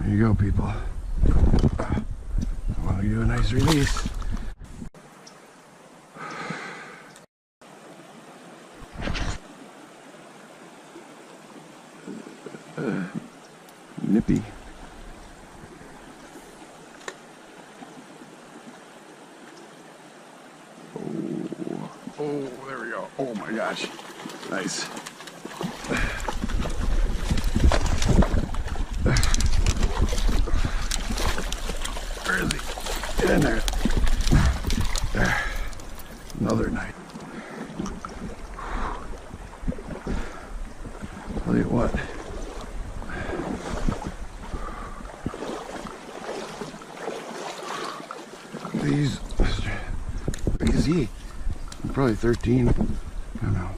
There you go, people. I want to do a nice release. Nippy. Oh, there we go. Oh my gosh. Nice. Where is he? Get in there. There. Another night. Tell you what. These, big as he? Probably 13. I don't know.